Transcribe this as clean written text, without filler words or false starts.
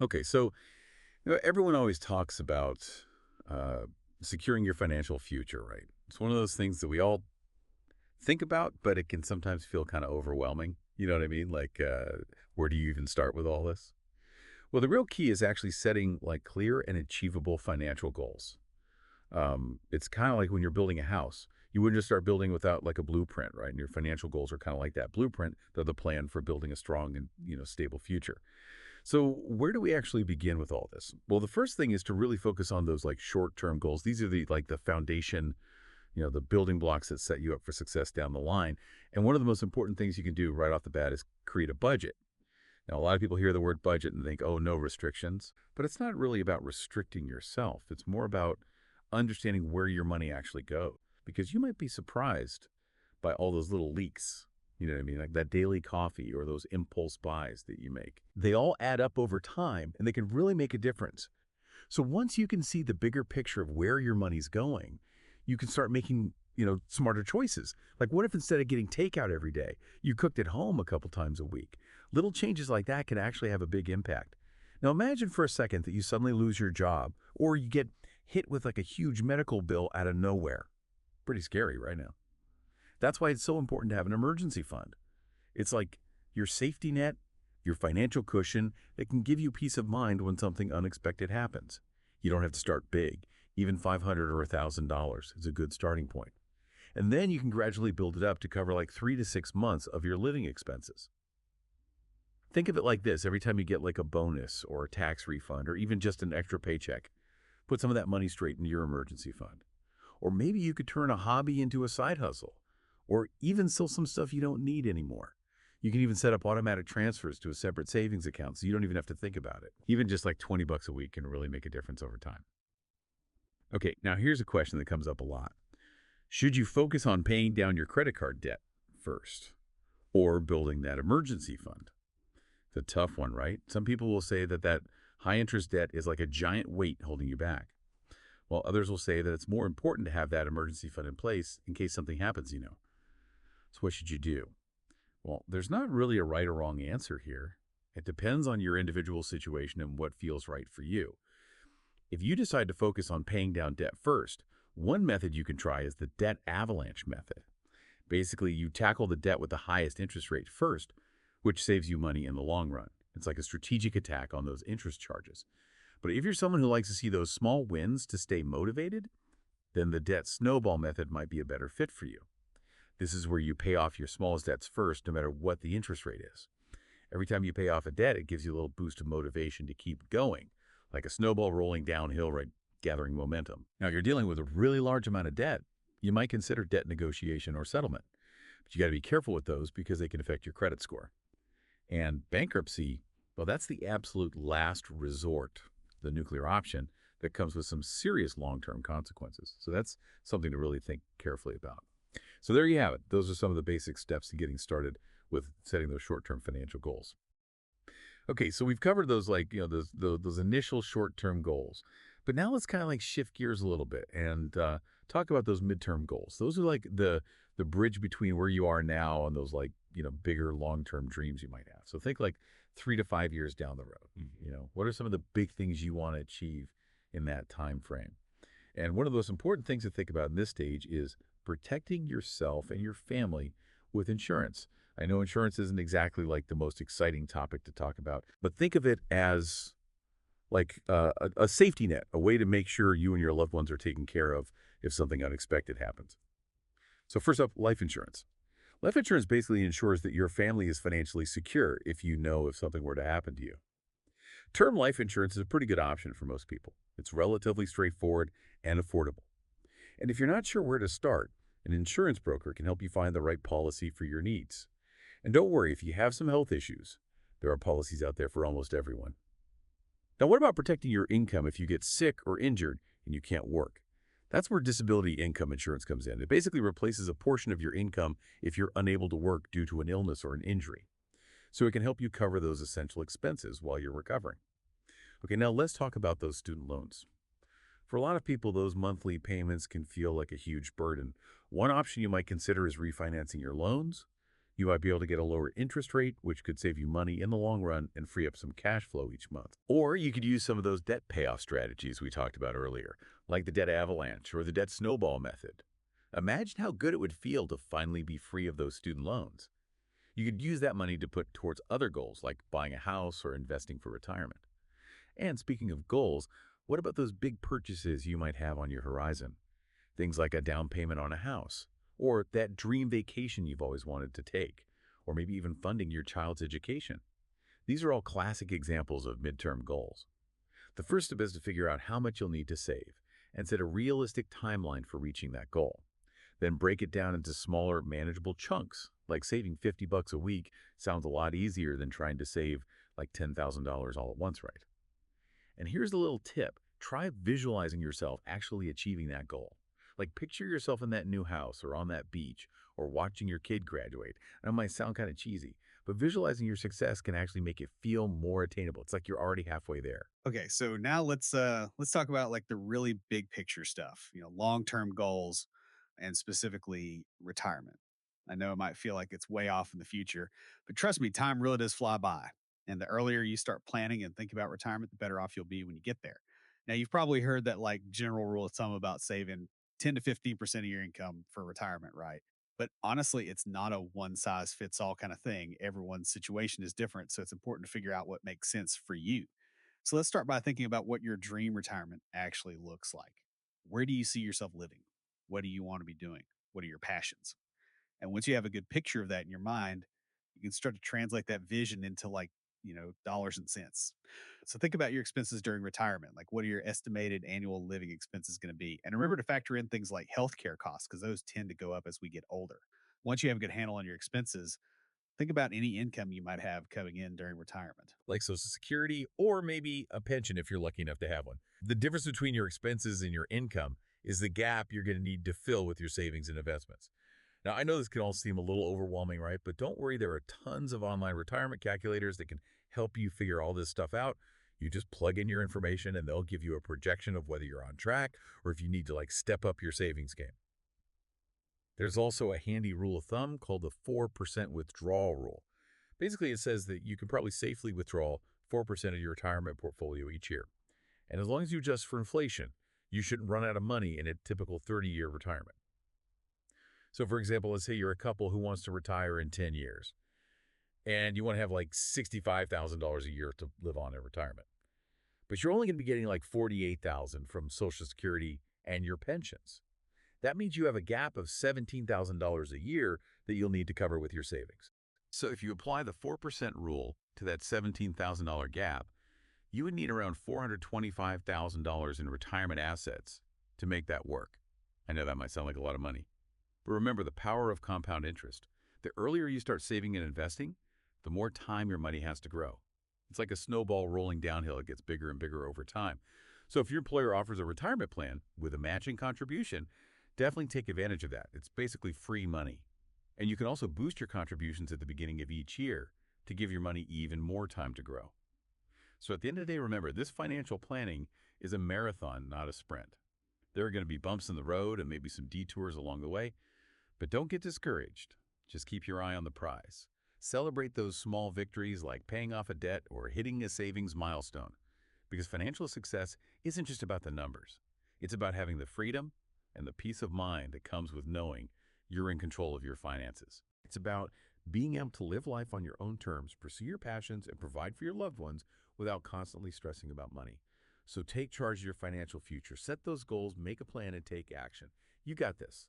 Okay, so everyone always talks about uh, securing your financial future, right? It's one of those things that we all think about, but it can sometimes feel kind of overwhelming. You know what I mean? Like, where do you even start with all this? Well, the real key is actually setting like clear and achievable financial goals. It's kind of like when you're building a house. You wouldn't just start building without like a blueprint, right? And your financial goals are kind of like that blueprint. They're the plan for building a strong and stable future. So where do we actually begin with all this? Well, the first thing is to really focus on those like short-term goals. These are the foundation, the building blocks that set you up for success down the line. And one of the most important things you can do right off the bat is create a budget. Now, a lot of people hear the word budget and think, oh, no restrictions. But it's not really about restricting yourself. It's more about understanding where your money actually goes. Because you might be surprised by all those little leaks. You know what I mean? Like that daily coffee or those impulse buys that you make. They all add up over time and they can really make a difference. So once you can see the bigger picture of where your money's going, you can start making, smarter choices. Like what if instead of getting takeout every day, you cooked at home a couple times a week? Little changes like that can actually have a big impact. Now imagine for a second that you suddenly lose your job or you get hit with like a huge medical bill out of nowhere. Pretty scary right now. That's why it's so important to have an emergency fund. It's like your safety net, your financial cushion that can give you peace of mind when something unexpected happens. You don't have to start big. Even $500 or $1,000 is a good starting point. And then you can gradually build it up to cover like 3 to 6 months of your living expenses. Think of it like this. Every time you get like a bonus or a tax refund or even just an extra paycheck, put some of that money straight into your emergency fund. Or maybe you could turn a hobby into a side hustle, or even sell some stuff you don't need anymore. You can even set up automatic transfers to a separate savings account so you don't even have to think about it. Even just like 20 bucks a week can really make a difference over time. Okay, now here's a question that comes up a lot. Should you focus on paying down your credit card debt first or building that emergency fund? It's a tough one, right? Some people will say that high interest debt is like a giant weight holding you back, while others will say that it's more important to have that emergency fund in place in case something happens. So what should you do? Well, there's not really a right or wrong answer here. It depends on your individual situation and what feels right for you. If you decide to focus on paying down debt first, one method you can try is the debt avalanche method. Basically, you tackle the debt with the highest interest rate first, which saves you money in the long run. It's like a strategic attack on those interest charges. But if you're someone who likes to see those small wins to stay motivated, then the debt snowball method might be a better fit for you. This is where you pay off your smallest debts first, no matter what the interest rate is. Every time you pay off a debt, it gives you a little boost of motivation to keep going, like a snowball rolling downhill, right, gathering momentum. Now, if you're dealing with a really large amount of debt, you might consider debt negotiation or settlement. But you got to be careful with those because they can affect your credit score. And bankruptcy, well, that's the absolute last resort, the nuclear option that comes with some serious long-term consequences. So that's something to really think carefully about. So there you have it. Those are some of the basic steps to getting started with setting those short-term financial goals. Okay, so we've covered those those initial short-term goals, but now let's kind of like shift gears a little bit and talk about those midterm goals. Those are like the bridge between where you are now and those like bigger long-term dreams you might have. So think like 3 to 5 years down the road. What are some of the big things you want to achieve in that time frame? And one of the most important things to think about in this stage is protecting yourself and your family with insurance. I know insurance isn't exactly like the most exciting topic to talk about, but think of it as like a safety net, a way to make sure you and your loved ones are taken care of if something unexpected happens. So first up, life insurance. Life insurance basically ensures that your family is financially secure if something were to happen to you. Term life insurance is a pretty good option for most people. It's relatively straightforward and affordable. And if you're not sure where to start, an insurance broker can help you find the right policy for your needs. And don't worry, if you have some health issues, there are policies out there for almost everyone. Now, what about protecting your income if you get sick or injured and you can't work? That's where disability income insurance comes in. It basically replaces a portion of your income if you're unable to work due to an illness or an injury. So it can help you cover those essential expenses while you're recovering. Okay, now let's talk about those student loans. For a lot of people, those monthly payments can feel like a huge burden. One option you might consider is refinancing your loans. You might be able to get a lower interest rate, which could save you money in the long run and free up some cash flow each month. Or you could use some of those debt payoff strategies we talked about earlier, like the debt avalanche or the debt snowball method. Imagine how good it would feel to finally be free of those student loans. You could use that money to put towards other goals, like buying a house or investing for retirement. And speaking of goals, what about those big purchases you might have on your horizon? Things like a down payment on a house, or that dream vacation you've always wanted to take, or maybe even funding your child's education. These are all classic examples of midterm goals. The first step is to figure out how much you'll need to save and set a realistic timeline for reaching that goal. Then break it down into smaller, manageable chunks, like saving 50 bucks a week sounds a lot easier than trying to save like $10,000 all at once, right? And here's a little tip. Try visualizing yourself actually achieving that goal. Like picture yourself in that new house or on that beach or watching your kid graduate. I know it might sound kind of cheesy, but visualizing your success can actually make it feel more attainable. It's like you're already halfway there. Okay, so now let's talk about like the really big picture stuff, long-term goals and specifically retirement. I know it might feel like it's way off in the future, but trust me, time really does fly by. And the earlier you start planning and think about retirement, the better off you'll be when you get there. Now, you've probably heard that like general rule of thumb about saving 10 to 15% of your income for retirement, right? But honestly, it's not a one size fits all kind of thing. Everyone's situation is different, so it's important to figure out what makes sense for you. So let's start by thinking about what your dream retirement actually looks like. Where do you see yourself living? What do you want to be doing? What are your passions? And once you have a good picture of that in your mind, you can start to translate that vision into dollars and cents. So think about your expenses during retirement. Like, what are your estimated annual living expenses going to be? And remember to factor in things like healthcare costs because those tend to go up as we get older. Once you have a good handle on your expenses, think about any income you might have coming in during retirement. Like Social Security or maybe a pension if you're lucky enough to have one. The difference between your expenses and your income is the gap you're going to need to fill with your savings and investments. Now, I know this can all seem a little overwhelming, right? But don't worry, there are tons of online retirement calculators that can help you figure all this stuff out. You just plug in your information and they'll give you a projection of whether you're on track or if you need to step up your savings game. There's also a handy rule of thumb called the 4% withdrawal rule. Basically, it says that you can probably safely withdraw 4% of your retirement portfolio each year. And as long as you adjust for inflation, you shouldn't run out of money in a typical 30-year retirement. So for example, let's say you're a couple who wants to retire in 10 years and you want to have like $65,000 a year to live on in retirement. But you're only going to be getting like $48,000 from Social Security and your pensions. That means you have a gap of $17,000 a year that you'll need to cover with your savings. So if you apply the 4% rule to that $17,000 gap, you would need around $425,000 in retirement assets to make that work. I know that might sound like a lot of money. But remember the power of compound interest. The earlier you start saving and investing, the more time your money has to grow. It's like a snowball rolling downhill. It gets bigger and bigger over time. So if your employer offers a retirement plan with a matching contribution, definitely take advantage of that. It's basically free money. And you can also boost your contributions at the beginning of each year to give your money even more time to grow. So at the end of the day, remember, this financial planning is a marathon, not a sprint. There are going to be bumps in the road and maybe some detours along the way, but don't get discouraged. Just keep your eye on the prize. Celebrate those small victories like paying off a debt or hitting a savings milestone. Because financial success isn't just about the numbers. It's about having the freedom and the peace of mind that comes with knowing you're in control of your finances. It's about being able to live life on your own terms, pursue your passions, and provide for your loved ones without constantly stressing about money. So take charge of your financial future. Set those goals, make a plan, and take action. You got this.